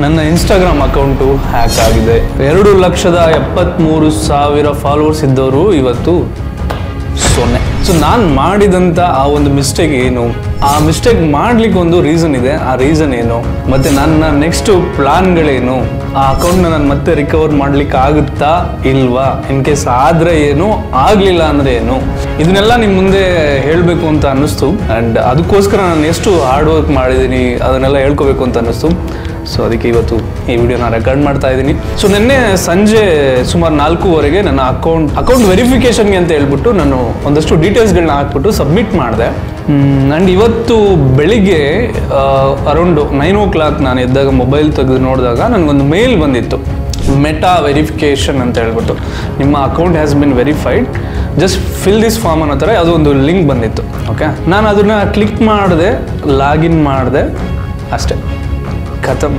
ನನ್ನ Instagram account hack ಆಗಿದೆ. 2,73,000 followers ಇದ್ದವರು ಇವತ್ತು 0. ಸೊ ನಾನು ಮಾಡಿದಂಥ ಆ ಒಂದು ಮಿಸ್ಟೇಕ್ ಏನು, ಆ ಮಿಸ್ಟೇಕ್ ಮಾಡ್ಲಿಕ್ಕೆ ಒಂದು ರೀಸನ್ ಇದೆ. ಆ ರೀಸನ್ ಏನು, ಮತ್ತೆ ನನ್ನ ನೆಕ್ಸ್ಟ್ ಪ್ಲಾನ್ಗಳೇನು, ಆ ಅಕೌಂಟ್ನ ನಾನು ಮತ್ತೆ ರಿಕವರ್ ಮಾಡ್ಲಿಕ್ಕೆ ಆಗುತ್ತಾ ಇಲ್ವಾ, ಇನ್ ಕೇಸ್ ಆದ್ರೆ ಏನು, ಆಗ್ಲಿಲ್ಲ ಅಂದ್ರೆ ಏನು, ಇದನ್ನೆಲ್ಲ ನಿಮ್ ಮುಂದೆ ಹೇಳ್ಬೇಕು ಅಂತ ಅನ್ನಿಸ್ತು. ಅಂಡ್ ಅದಕ್ಕೋಸ್ಕರ ನಾನು ಎಷ್ಟು ಹಾರ್ಡ್ ವರ್ಕ್ ಮಾಡಿದ್ದೀನಿ ಅದನ್ನೆಲ್ಲ ಹೇಳ್ಕೋಬೇಕು ಅಂತ ಅನ್ನಿಸ್ತು. ಸೊ ಅದಕ್ಕೆ ಇವತ್ತು ಈ ವಿಡಿಯೋನ ರೆಕಾರ್ಡ್ ಮಾಡ್ತಾ ಇದ್ದೀನಿ. ಸೊ ನಿನ್ನೆ ಸಂಜೆ ಸುಮಾರು 4:15 ನನ್ನ ಅಕೌಂಟ್ ವೆರಿಫಿಕೇಶನ್ಗೆ ಅಂತ ಹೇಳ್ಬಿಟ್ಟು ನಾನು ಒಂದಷ್ಟು ಡೀಟೇಲ್ಸ್ಗಳನ್ನ ಹಾಕ್ಬಿಟ್ಟು ಸಬ್ಮಿಟ್ ಮಾಡಿದೆ. ಆ್ಯಂಡ್ ಇವತ್ತು ಬೆಳಿಗ್ಗೆ ಅರೌಂಡ್ 9 o'clock ನಾನು ಎದ್ದಾಗ ಮೊಬೈಲ್ ತೆಗೆದು ನೋಡಿದಾಗ ನನಗೊಂದು ಮೇಲ್ ಬಂದಿತ್ತು, ಮೆಟಾ ವೆರಿಫಿಕೇಶನ್ ಅಂತ ಹೇಳ್ಬಿಟ್ಟು, ನಿಮ್ಮ account has been verified, just fill this form ಅನ್ನೋ ಥರ ಅದು ಒಂದು ಲಿಂಕ್ ಬಂದಿತ್ತು. ಓಕೆ, ನಾನು ಅದನ್ನು ಕ್ಲಿಕ್ ಮಾಡಿದೆ, ಲಾಗಿನ್ ಮಾಡಿದೆ, ಅಷ್ಟೇ, ಖತಮ್,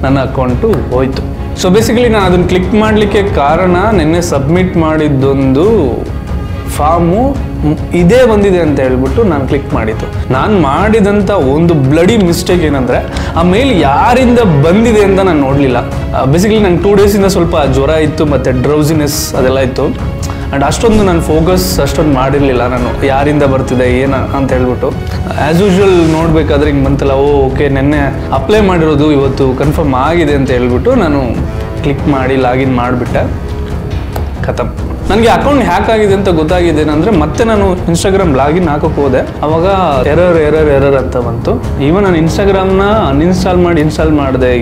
ನನ್ನ ಅಕೌಂಟು ಹೋಯ್ತು. ಸೊ ಬೇಸಿಕಲಿ ನಾನು ಅದನ್ನು ಕ್ಲಿಕ್ ಮಾಡಲಿಕ್ಕೆ ಕಾರಣ ನಿನ್ನೆ ಸಬ್ಮಿಟ್ ಮಾಡಿದ್ದೊಂದು ಫಾರ್ಮು ಇದೇ ಬಂದಿದೆ ಅಂತ ಹೇಳ್ಬಿಟ್ಟು ನಾನು ಕ್ಲಿಕ್ ಮಾಡಿದ್ದು. ನಾನು ಮಾಡಿದಂಥ ಒಂದು ಬ್ಲಡಿ ಮಿಸ್ಟೇಕ್ ಏನಂದರೆ, ಆ ಮೇಲ್ ಯಾರಿಂದ ಬಂದಿದೆ ಅಂತ ನಾನು ನೋಡಲಿಲ್ಲ. ಬೇಸಿಕಲಿ ನಂಗೆ 2 days ಸ್ವಲ್ಪ ಜ್ವರ ಇತ್ತು ಮತ್ತು ಡ್ರೌಸಿನೆಸ್ ಅದೆಲ್ಲ ಇತ್ತು. ಆ್ಯಂಡ್ ಅಷ್ಟೊಂದು ನಾನು ಫೋಕಸ್ ಅಷ್ಟೊಂದು ಮಾಡಿರಲಿಲ್ಲ, ನಾನು ಯಾರಿಂದ ಬರ್ತಿದೆ ಏನು ಅಂತ ಹೇಳ್ಬಿಟ್ಟು. ಆ್ಯಸ್ ಯೂಶ್ವಲ್ ನೋಡಬೇಕಾದ್ರೆ ಹಿಂಗೆ ಬಂತಲ್ಲ, ಓಕೆ ನೆನ್ನೆ ಅಪ್ಲೈ ಮಾಡಿರೋದು ಇವತ್ತು ಕನ್ಫರ್ಮ್ ಆಗಿದೆ ಅಂತ ಹೇಳ್ಬಿಟ್ಟು ನಾನು ಕ್ಲಿಕ್ ಮಾಡಿ ಲಾಗಿನ್ ಮಾಡಿಬಿಟ್ಟೆ, ಖತಮ್. ನನಗೆ ಅಕೌಂಟ್ ಹ್ಯಾಕ್ ಆಗಿದೆ ಅಂತ ಗೊತ್ತಾಗಿದೆ ಏನಂದರೆ, ಮತ್ತೆ ನಾನು ಇನ್ಸ್ಟಾಗ್ರಾಮ್ ಲಾಗಿನ್ ಹಾಕೋಕೆ ಹೋದೆ, ಅವಾಗ ಎರರ್ ಅಂತ ಬಂತು. ಈವನ್ ನಾನು ಇನ್ಸ್ಟಾಗ್ರಾಮ್ನ ಅನ್ಇನ್ಸ್ಟಾಲ್ ಮಾಡಿದೆ,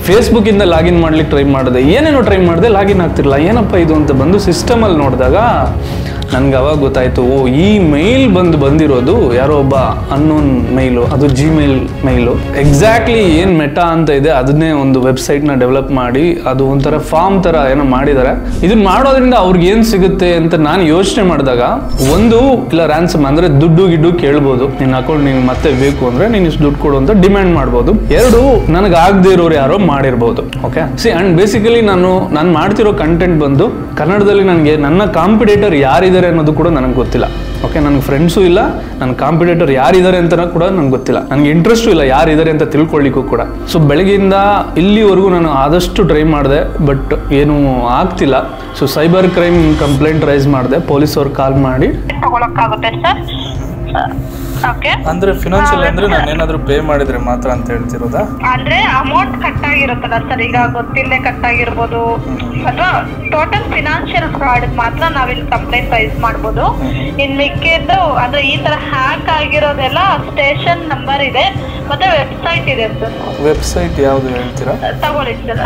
ಫೇಸ್ಬುಕ್ಕಿಂದ ಲಾಗಿನ್ ಮಾಡ್ಲಿಕ್ಕೆ ಟ್ರೈ ಮಾಡಿದೆ, ಏನೇನೋ ಟ್ರೈ ಮಾಡಿದೆ, ಲಾಗಿನ್ ಆಗ್ತಿರಲಿಲ್ಲ. ಏನಪ್ಪ ಇದು ಅಂತ ಬಂದು ಸಿಸ್ಟಮಲ್ಲಿ ನೋಡಿದಾಗ ನನಗೆ ಅವಾಗ ಗೊತ್ತಾಯಿತು, ಓ ಈ ಮೇಲ್ ಬಂದಿರೋದು ಯಾರೋ ಒಬ್ಬ ಅನ್ನೋನ್ ಮೇಲು, ಅದು Gmail ಮೇಲು. ಎಕ್ಸಾಕ್ಟ್ಲಿ ಏನು ಮೆಟಾ ಅಂತ ಇದೆ ಅದನ್ನೇ ಒಂದು ವೆಬ್ಸೈಟ್ನ ಡೆವಲಪ್ ಮಾಡಿ ಅದು ಒಂಥರ ಫಾರ್ಮ್ ಥರ ಏನೋ ಮಾಡಿದ್ದಾರೆ. ಇದನ್ನ ಮಾಡೋದ್ರಿಂದ ಅವ್ರಿಗೆ ಏನು ಸಿಗುತ್ತೆ ಅಂತ ನಾನು ಯೋಚನೆ ಮಾಡಿದಾಗ, ಒಂದು ಇಲ್ಲ ರ್ಯಾನ್ಸಮ್ ಅಂದರೆ ದುಡ್ಡು ಕೇಳ್ಬೋದು, ನಿನ್ನ ಅಕೌಂಟ್ ನಿನ್ಗೆ ಮತ್ತೆ ಬೇಕು ಅಂದರೆ ನೀನು ಇಷ್ಟು ದುಡ್ಡು ಕೊಡು ಅಂತ ಡಿಮ್ಯಾಂಡ್ ಮಾಡ್ಬೋದು. 2 ನನಗೆ ಆಗದೆ ಇರೋರು ಯಾರೋ ಮಾಡಿರ್ಬೋದು. ಓಕೆ, ಅಂಡ್ ಬೇಸಿಕಲಿ ನಾನು ಮಾಡ್ತಿರೋ ಕಂಟೆಂಟ್ ಬಂದು ಕನ್ನಡದಲ್ಲಿ ನನಗೆ ನನ್ನ ಕಾಂಪಿಟೇಟರ್ ಯಾರಿದ್ದಾರೆ ಅನ್ನೋದು ಕೂಡ ನನಗೆ ಗೊತ್ತಿಲ್ಲ. ಓಕೆ, ನನಗೆ ಫ್ರೆಂಡ್ಸು ಇಲ್ಲ, ನನ್ನ ಕಾಂಪಿಟೇಟರ್ ಯಾರಿದ್ದಾರೆ ಅಂತ ಕೂಡ ನನಗೆ ಗೊತ್ತಿಲ್ಲ, ನನಗೆ ಇಂಟ್ರೆಸ್ಟು ಇಲ್ಲ ಯಾರಿದ್ದಾರೆ ಅಂತ ತಿಳ್ಕೊಳ್ಳಿಕ್ಕೂ ಕೂಡ. ಸೊ ಬೆಳಗ್ಗೆಯಿಂದ ಇಲ್ಲಿವರೆಗೂ ನಾನು ಆದಷ್ಟು ಟ್ರೈ ಮಾಡಿದೆ, ಬಟ್ ಏನೂ ಆಗ್ತಿಲ್ಲ. So cyber crime complaint raise ಮಾಡಿದೆ, ಪೊಲೀಸವ್ರು ಕಾಲ್ ಮಾಡಿ ಅಂದ್ರೆ ಫಿನಾನ್ಷಿಯಲ್ ಅಂದ್ರೆ ನಾನು ಏನಾದ್ರು ಪೇ ಮಾಡಿದ್ರೆ ಮಾತ್ರ ಅಂತ ಹೇಳ್ತಿರೋದಾ? ಅಂದ್ರೆ ಅಮೌಂಟ್ ಕಟ್ ಆಗಿರುತ್ತಲ್ಲ ಸರ್, ಈಗ ಗೊತ್ತಿಲ್ಲದೆ ಕಟ್ ಆಗಿರ್ಬೋದು, ಅಥವಾ ಟೋಟಲ್ ಫಿನಾನ್ಷಿಯಲ್ ಫ್ರಾಡ್ ಮಾತ್ರ ನಾವಿಲ್ಲಿ ಕಂಪ್ಲೇಂಟ್ ರೈಸ್ ಮಾಡ್ಬೋದು. ಇನ್ ಮಿಕ್ಕಿದ್ದು ಅಂದ್ರೆ ಈ ತರ ಹ್ಯಾಕ್ ಆಗಿರೋದೆಲ್ಲ ಸ್ಟೇಷನ್ ನಂಬರ್ ಇದೆ ಮತ್ತೆ ವೆಬ್ಸೈಟ್ ಇದೆ ಸರ್. ವೆಬ್ಸೈಟ್ ಯಾವ್ದು ಹೇಳ್ತೀರಾ? ತಗೊಳ್ಳಿ ಸರ್.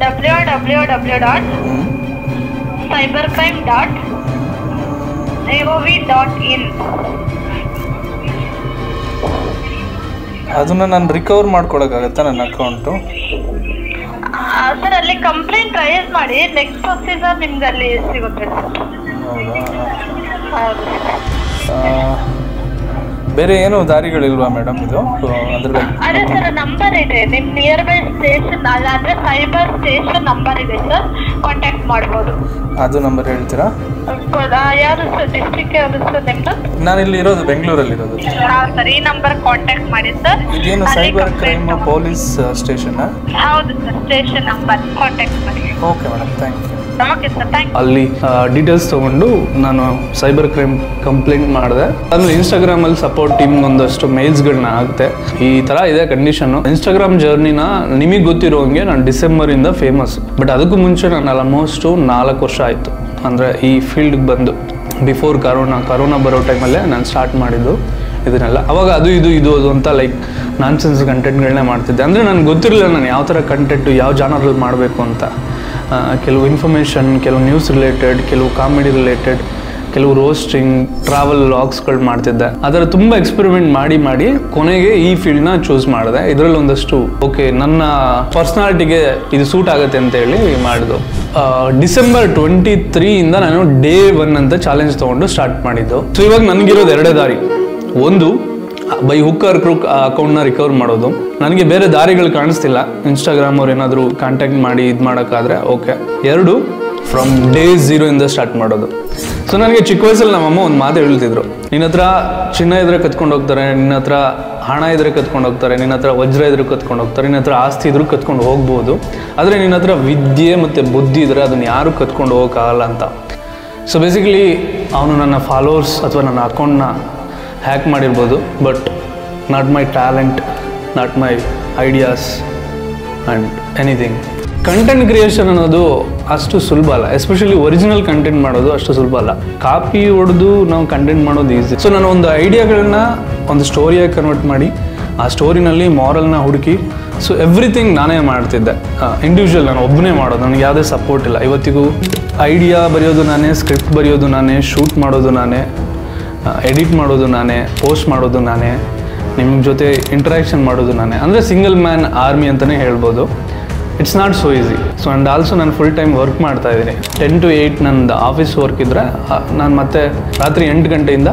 www.cybercrime.gov.in. ಅದನ್ನ ನಾನು ರಿಕವರ್ ಮಾಡ್ಕೊಳಕ್ಕಾಗತ್ತಾ ನನ್ನ ಅಕೌಂಟು? ಸರ್ ಅಲ್ಲಿ ಕಂಪ್ಲೇಂಟ್ ರೈಸ್ ಮಾಡಿ ನೆಕ್ಸ್ಟ್ ಪ್ರೊಸೀಜರ್ ನಿಮ್ಗೆ ಅಲ್ಲಿ ಸಿಗುತ್ತೆ. ಬೇರೆ ಏನು ದಾರಿಗಳಿಲ್ವಾ ಮೇಡಮ್ ಇದು? ಅದೇ ಸರ್ ನಂಬರ್ ಇದೆ ನಿಮ್ ನಿಯರ್ ಬೈ ಸ್ಟೇಷನ್, ಅಂದ್ರೆ ಸೈಬರ್ ಸ್ಟೇಷನ್ ನಂಬರ್ ಇದೆ ಸರ್, ಕಾಂಟ್ಯಾಕ್ಟ್ ಮಾಡ್ಬೋದು. ಅದು ನಂಬರ್ ಹೇಳ್ತೀರಾ? ಯಾರು ಸರ್, ಡಿಸ್ಟ್ರಿಕ್ಟ್ ಯಾವುದು ಸರ್ ನಿಮ್ದು? ನಾನು ಇಲ್ಲಿ ಇರೋದು ಬೆಂಗಳೂರಲ್ಲಿ ಇರೋದು ಸರ್. ಈ ನಂಬರ್ ಕಾಂಟ್ಯಾಕ್ಟ್ ಮಾಡಿ ಸರ್. ಇದೇನು ಸೈಬರ್ ಕ್ರೈಮ್ ಪೊಲೀಸ್ ಸ್ಟೇಷನ್? ಹೌದು ಸರ್, ಸ್ಟೇಷನ್ ನಂಬರ್ ಕಾಂಟ್ಯಾಕ್ಟ್ ಮಾಡಿ. Okay madam, thank you. ಅಲ್ಲಿ ಡೀಟೇಲ್ಸ್ ತಗೊಂಡು ನಾನು ಸೈಬರ್ ಕ್ರೈಮ್ ಕಂಪ್ಲೇಂಟ್ ಮಾಡಿದೆ. ಆಮೇಲೆ ಇನ್ಸ್ಟಾಗ್ರಾಮಲ್ಲಿ ಸಪೋರ್ಟ್ ಟೀಮ್ಗೆ ಒಂದಷ್ಟು ಮೇಲ್ಸ್ಗಳನ್ನ ಹಾಕ್ತೆ. ಈ ಥರ ಇದೆ ಕಂಡೀಷನ್ನು. ಇನ್ಸ್ಟಾಗ್ರಾಮ್ ಜರ್ನಿನ ನಿಮಗೆ ಗೊತ್ತಿರೋಂಗೆ ನಾನು ಡಿಸೆಂಬರಿಂದ ಫೇಮಸ್, ಬಟ್ ಅದಕ್ಕೂ ಮುಂಚೆ ನಾನು ಆಲ್ಮೋಸ್ಟ್ 4 ವರ್ಷ ಆಯಿತು ಅಂದರೆ ಈ ಫೀಲ್ಡ್ಗೆ ಬಂದು. ಬಿಫೋರ್ ಕರೋನಾ ಬರೋ ಟೈಮಲ್ಲೇ ನಾನು ಸ್ಟಾರ್ಟ್ ಮಾಡಿದ್ದು ಇದನ್ನೆಲ್ಲ. ಅವಾಗ ಅದು ಅಂತ ಲೈಕ್ ನಾನ್ಸೆನ್ಸ್ ಕಂಟೆಂಟ್ಗಳನ್ನೇ ಮಾಡ್ತಿದ್ದೆ. ಅಂದರೆ ನನಗೆ ಗೊತ್ತಿರಲಿಲ್ಲ ನಾನು ಯಾವ ಥರ ಕಂಟೆಂಟು ಯಾವ ಜಾನರಲ್ಲಿ ಮಾಡಬೇಕು ಅಂತ. ಕೆಲವು ಇನ್ಫಾರ್ಮೇಷನ್, ಕೆಲವು ನ್ಯೂಸ್ ರಿಲೇಟೆಡ್, ಕೆಲವು ಕಾಮಿಡಿ ರಿಲೇಟೆಡ್, ಕೆಲವು ರೋಸ್ಟಿಂಗ್, ಟ್ರಾವೆಲ್ ವ್ಲಾಗ್ಸ್ಗಳು ಮಾಡ್ತಿದ್ದೆ. ಅದರ ತುಂಬ ಎಕ್ಸ್ಪೆರಿಮೆಂಟ್ ಮಾಡಿ ಕೊನೆಗೆ ಈ ಫೀಲ್ಡ್ನ ಚೂಸ್ ಮಾಡಿದೆ. ಇದರಲ್ಲಿ ಒಂದಷ್ಟು ಓಕೆ ನನ್ನ ಪರ್ಸ್ನಾಲಿಟಿಗೆ ಇದು ಸೂಟ್ ಆಗುತ್ತೆ ಅಂತ ಹೇಳಿ ಮಾಡಿದ್ದು. ಡಿಸೆಂಬರ್ 23 ನಾನು ಡೇ 1 ಅಂತ ಚಾಲೆಂಜ್ ತೊಗೊಂಡು ಸ್ಟಾರ್ಟ್ ಮಾಡಿದ್ದು. ಸೊ ಇವಾಗ ನನಗಿರೋದು 2 ದಾರಿ. ಒಂದು, ಬೈ ಹುಕ್ ಆರ್ ಕ್ರೂಕ್ ಅಕೌಂಟ್ನ ರಿಕವರ್ ಮಾಡೋದು. ನನಗೆ ಬೇರೆ ದಾರಿಗಳು ಕಾಣಿಸ್ತಿಲ್ಲ. ಇನ್ಸ್ಟಾಗ್ರಾಮ್ ಅವ್ರು ಏನಾದರೂ ಕಾಂಟ್ಯಾಕ್ಟ್ ಮಾಡಿ ಇದು ಮಾಡೋಕ್ಕಾದ್ರೆ ಓಕೆ. 2, ಫ್ರಮ್ ಡೇ 0 ಇಂದ ಸ್ಟಾರ್ಟ್ ಮಾಡೋದು. ಸೊ ನನಗೆ ಚಿಕ್ಕ ವಯಸ್ಸಲ್ಲಿ ನಮ್ಮಮ್ಮ ಒಂದು ಮಾತು ಹೇಳ್ತಿದ್ರು, ನಿನ್ನ ಹತ್ರ ಚಿನ್ನ ಇದ್ರೆ ಕತ್ಕೊಂಡು ಹೋಗ್ತಾರೆ, ನಿನ್ನ ಹತ್ರ ಹಣ ಇದ್ರೆ ಕತ್ಕೊಂಡು ಹೋಗ್ತಾರೆ, ನಿನ್ನ ಹತ್ರ ವಜ್ರ ಇದ್ರೆ ಕತ್ಕೊಂಡು ಹೋಗ್ತಾರೆ, ನಿನ್ನ ಹತ್ರ ಆಸ್ತಿ ಇದ್ರೂ ಕತ್ಕೊಂಡು ಹೋಗ್ಬೋದು. ಆದರೆ ನಿನ್ನ ಹತ್ರ ವಿದ್ಯೆ ಮತ್ತು ಬುದ್ಧಿ ಇದ್ದರೆ ಅದನ್ನು ಯಾರೂ ಕತ್ಕೊಂಡು ಹೋಗೋಕ್ಕಾಗಲ್ಲ ಅಂತ. ಸೊ ಬೇಸಿಕಲಿ ಅವನು ನನ್ನ ಫಾಲೋವರ್ಸ್ ಅಥವಾ ನನ್ನ ಅಕೌಂಟ್ನ ಹ್ಯಾಕ್ ಮಾಡಿರ್ಬೋದು, but not my talent, not my ideas and anything. Content creation ಅನ್ನೋದು ಅಷ್ಟು ಸುಲಭ ಅಲ್ಲ, ಎಸ್ಪೆಷಲಿ ಒರಿಜಿನಲ್ ಕಂಟೆಂಟ್ ಮಾಡೋದು ಅಷ್ಟು ಸುಲಭ ಅಲ್ಲ. ಕಾಪಿ ಹೊಡೆದು ನಾವು ಕಂಟೆಂಟ್ ಮಾಡೋದು ಈಸಿ. ಸೊ ನಾನು ಒಂದು ಐಡಿಯಾಗಳನ್ನ ಒಂದು ಸ್ಟೋರಿಯಾಗಿ ಕನ್ವರ್ಟ್ ಮಾಡಿ ಆ ಸ್ಟೋರಿನಲ್ಲಿ ಮಾರಲ್ನ ಹುಡುಕಿ, ಸೊ ಎವ್ರಿಥಿಂಗ್ ನಾನೇ ಮಾಡ್ತಿದ್ದೆ. ಇಂಡಿವಿಜುವಲ್ ನಾನು ಒಬ್ಬನೇ ಮಾಡೋದು, ನನಗೆ ಯಾವುದೇ ಸಪೋರ್ಟ್ ಇಲ್ಲ. ಇವತ್ತಿಗೂ ಐಡಿಯಾ ಬರೆಯೋದು ನಾನೇ, ಸ್ಕ್ರಿಪ್ಟ್ ಬರೆಯೋದು ನಾನೇ, ಶೂಟ್ ಮಾಡೋದು ನಾನೇ, ಎಡಿಟ್ ಮಾಡೋದು ನಾನೇ, ಪೋಸ್ಟ್ ಮಾಡೋದು ನಾನೇ, ನಿಮ್ಮ ಜೊತೆ ಇಂಟ್ರ್ಯಾಕ್ಷನ್ ಮಾಡೋದು ನಾನೇ. ಅಂದರೆ ಸಿಂಗಲ್ ಮ್ಯಾನ್ ಆರ್ಮಿ ಅಂತಲೇ ಹೇಳ್ಬೋದು. It's not so easy. So and also ನಾನು ಫುಲ್ ಟೈಮ್ ವರ್ಕ್ ಮಾಡ್ತಾ ಇದ್ದೀನಿ. 10 to 8 ನಂದು ಆಫೀಸ್ ವರ್ಕ್ ಇದ್ದರೆ ನಾನು ಮತ್ತೆ ರಾತ್ರಿ 8 ಗಂಟೆಯಿಂದ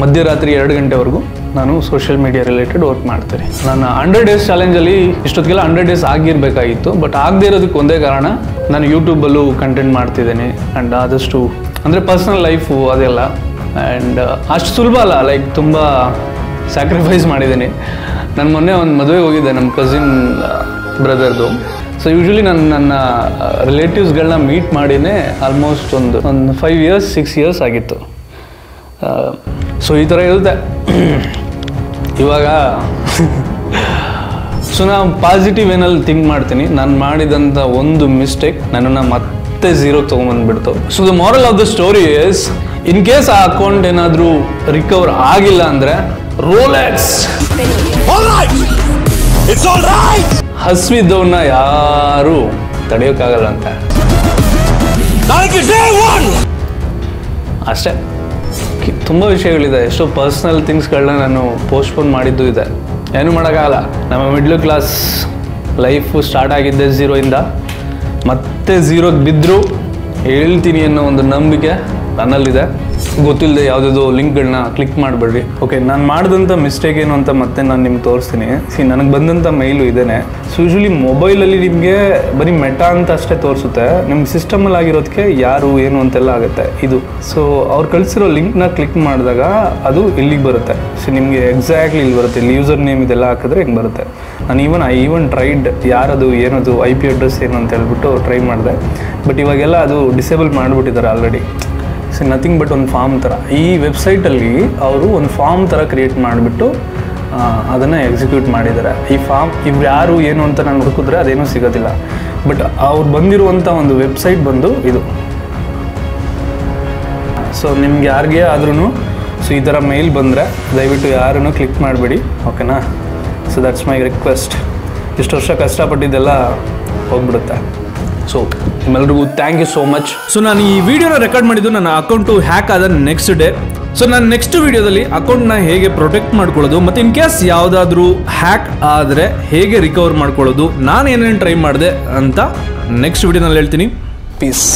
ಮಧ್ಯರಾತ್ರಿ 2 ಗಂಟೆವರೆಗೂ ನಾನು ಸೋಷಿಯಲ್ ಮೀಡಿಯಾ ರಿಲೇಟೆಡ್ ವರ್ಕ್ ಮಾಡ್ತೀನಿ. ನಾನು 100 days ಚಾಲೆಂಜಲ್ಲಿ ಇಷ್ಟೊತ್ತಿಗೆಲ್ಲ 100 days ಆಗಿರಬೇಕಾಗಿತ್ತು, ಬಟ್ ಆಗದೇ ಇರೋದಕ್ಕೆ ಒಂದೇ ಕಾರಣ, ನಾನು ಯೂಟ್ಯೂಬಲ್ಲೂ ಕಂಟೆಂಟ್ ಮಾಡ್ತಿದ್ದೀನಿ. ಆ್ಯಂಡ್ ಆದಷ್ಟು ಅಂದರೆ ಪರ್ಸ್ನಲ್ ಲೈಫು ಅದೆಲ್ಲ, ಆ್ಯಂಡ್ ಅಷ್ಟು ಸುಲಭ ಅಲ್ಲ, ಲೈಕ್ ತುಂಬ ಸ್ಯಾಕ್ರಿಫೈಸ್ ಮಾಡಿದ್ದೀನಿ. ನಾನು ಮೊನ್ನೆ ಒಂದು ಮದುವೆಗೆ ಹೋಗಿದ್ದೆ ನಮ್ಮ ಕಸಿನ್ ಬ್ರದರ್ದು. ಸೊ ಯೂಶ್ವಲಿ ನನ್ನ ರಿಲೇಟಿವ್ಸ್ಗಳನ್ನ ಮೀಟ್ ಮಾಡಿನೇ ಆಲ್ಮೋಸ್ಟ್ ಒಂದು 5 years 6 years ಆಗಿತ್ತು. ಸೊ ಈ ಥರ ಇರುತ್ತೆ ಇವಾಗ. ಸೊ ನಾನು ಪಾಸಿಟಿವ್ ಏನಲ್ಲಿ ಥಿಂಕ್ ಮಾಡ್ತೀನಿ. ನಾನು ಮಾಡಿದಂಥ ಒಂದು ಮಿಸ್ಟೇಕ್ ನನ್ನನ್ನು ಮತ್ತೆ 0 ತೊಗೊಂಬಂದ್ಬಿಡ್ತು. So the moral of the story is, in case ಆ ಅಕೌಂಟ್ ಏನಾದರೂ ರಿಕವರ್ ಆಗಿಲ್ಲ ಅಂದರೆ ರೋಲೆಕ್ಸ್. ಹಸ್ವಿದ್ದವನ್ನ ಯಾರು ತಡೆಯೋಕ್ಕಾಗಲ್ಲ ಅಂತ ಅಷ್ಟೇ. ತುಂಬ ವಿಷಯಗಳಿದೆ, ಎಷ್ಟೋ ಪರ್ಸ್ನಲ್ ಥಿಂಗ್ಸ್ಗಳನ್ನ ನಾನು ಪೋಸ್ಟ್ಪೋನ್ ಮಾಡಿದ್ದು ಇದೆ. ಏನು ಮಾಡೋಕ್ಕಾಗಲ್ಲ. ನಮ್ಮ ಮಿಡ್ಲ್ ಕ್ಲಾಸ್ ಲೈಫು ಸ್ಟಾರ್ಟ್ ಆಗಿದ್ದೆ 0 ಇಂದ, ಮತ್ತೆ 0ಗೆ ಬಿದ್ದರೂ ಹೇಳ್ತೀನಿ ಅನ್ನೋ ಒಂದು ನಂಬಿಕೆ ನನ್ನಲ್ಲಿದೆ. ಗೊತ್ತಿಲ್ಲದೆ ಯಾವುದಾದ್ರು ಲಿಂಕ್ಗಳನ್ನ ಕ್ಲಿಕ್ ಮಾಡಬೇಡಿ. ಓಕೆ, ನಾನು ಮಾಡಿದಂಥ ಮಿಸ್ಟೇಕ್ ಏನು ಅಂತ ಮತ್ತೆ ನಾನು ನಿಮ್ಗೆ ತೋರಿಸ್ತೀನಿ. ನನಗೆ ಬಂದಂಥ ಮೈಲು ಇದೇನೆ. ಸೊ ಯೂಶ್ವಲಿ ಮೊಬೈಲಲ್ಲಿ ನಿಮಗೆ ಬರೀ ಮೆಟಾ ಅಂತ ಅಷ್ಟೇ ತೋರಿಸುತ್ತೆ, ನಿಮ್ಗೆ ಸಿಸ್ಟಮಲ್ಲಿ ಆಗಿರೋದಕ್ಕೆ ಯಾರು ಏನು ಅಂತೆಲ್ಲ ಆಗುತ್ತೆ ಇದು. ಸೊ ಅವ್ರು ಕಳಿಸಿರೋ ಲಿಂಕ್ನ ಕ್ಲಿಕ್ ಮಾಡಿದಾಗ ಅದು ಇಲ್ಲಿಗೆ ಬರುತ್ತೆ. ಸೊ ನಿಮಗೆ ಎಕ್ಸಾಕ್ಟ್ಲಿ ಇಲ್ಲಿ ಬರುತ್ತೆ, ಇಲ್ಲಿ ಯೂಸರ್ ನೇಮ್ ಇದೆಲ್ಲ ಹಾಕಿದ್ರೆ ಹಿಂಗೆ ಬರುತ್ತೆ. ನಾನು ಐ ಈವನ್ ಟ್ರೈಡ್ ಯಾರದು ಏನದು IP ಅಡ್ರೆಸ್ ಏನು ಅಂತ ಹೇಳ್ಬಿಟ್ಟು ಟ್ರೈ ಮಾಡಿದೆ, ಬಟ್ ಇವಾಗೆಲ್ಲ ಅದು ಡಿಸೇಬಲ್ ಮಾಡಿಬಿಟ್ಟಿದ್ದಾರೆ ಆಲ್ರೆಡಿ. ಸೊ ನಥಿಂಗ್ ಬಟ್ ಒಂದು ಫಾರ್ಮ್ ಥರ, ಈ ವೆಬ್ಸೈಟಲ್ಲಿ ಅವರು ಒಂದು ಫಾರ್ಮ್ ಥರ ಕ್ರಿಯೇಟ್ ಮಾಡಿಬಿಟ್ಟು ಅದನ್ನು ಎಕ್ಸಿಕ್ಯೂಟ್ ಮಾಡಿದ್ದಾರೆ. ಈ ಫಾರ್ಮ್ ಇವ್ರು ಯಾರು ಏನು ಅಂತ ನಾನು ಹುಡುಕಿದ್ರೆ ಅದೇನೂ ಸಿಗೋದಿಲ್ಲ. ಬಟ್ ಅವ್ರು ಬಂದಿರುವಂಥ ಒಂದು ವೆಬ್ಸೈಟ್ ಬಂದು ಇದು. ಸೊ ನಿಮ್ಗೆ ಯಾರಿಗೆ ಆದ್ರೂ ಸೊ ಈ ಥರ ಮೇಲ್ ಬಂದರೆ ದಯವಿಟ್ಟು ಯಾರನ್ನು ಕ್ಲಿಕ್ ಮಾಡಬೇಡಿ, ಓಕೆನಾ? So that's my request. ಇಷ್ಟು ವರ್ಷ ಕಷ್ಟಪಟ್ಟಿದ್ದೆಲ್ಲ ಹೋಗ್ಬಿಡುತ್ತೆ. ಸೊ ನಿಮ್ಮೆಲ್ರಿಗೂ thank you so much. So ನಾನು ಈ ವಿಡಿಯೋನ ರೆಕಾರ್ಡ್ ಮಾಡಿದ್ದು ನನ್ನ ಅಕೌಂಟು ಹ್ಯಾಕ್ ಆದ ನೆಕ್ಸ್ಟ್ ಡೇ. ಸೊ ನಾನು ನೆಕ್ಸ್ಟ್ ವಿಡಿಯೋದಲ್ಲಿ ಅಕೌಂಟ್ನ ಹೇಗೆ ಪ್ರೊಟೆಕ್ಟ್ ಮಾಡ್ಕೊಳ್ಳೋದು, ಮತ್ತು ಇನ್ ಕೇಸ್ ಯಾವುದಾದ್ರೂ ಹ್ಯಾಕ್ ಆದರೆ ಹೇಗೆ ರಿಕವರ್ ಮಾಡ್ಕೊಳ್ಳೋದು, ನಾನು ಏನೇನು ಟ್ರೈ ಮಾಡಿದೆ ಅಂತ ನೆಕ್ಸ್ಟ್ ವಿಡಿಯೋನಲ್ಲಿ ಹೇಳ್ತೀನಿ. ಪೀಸ್.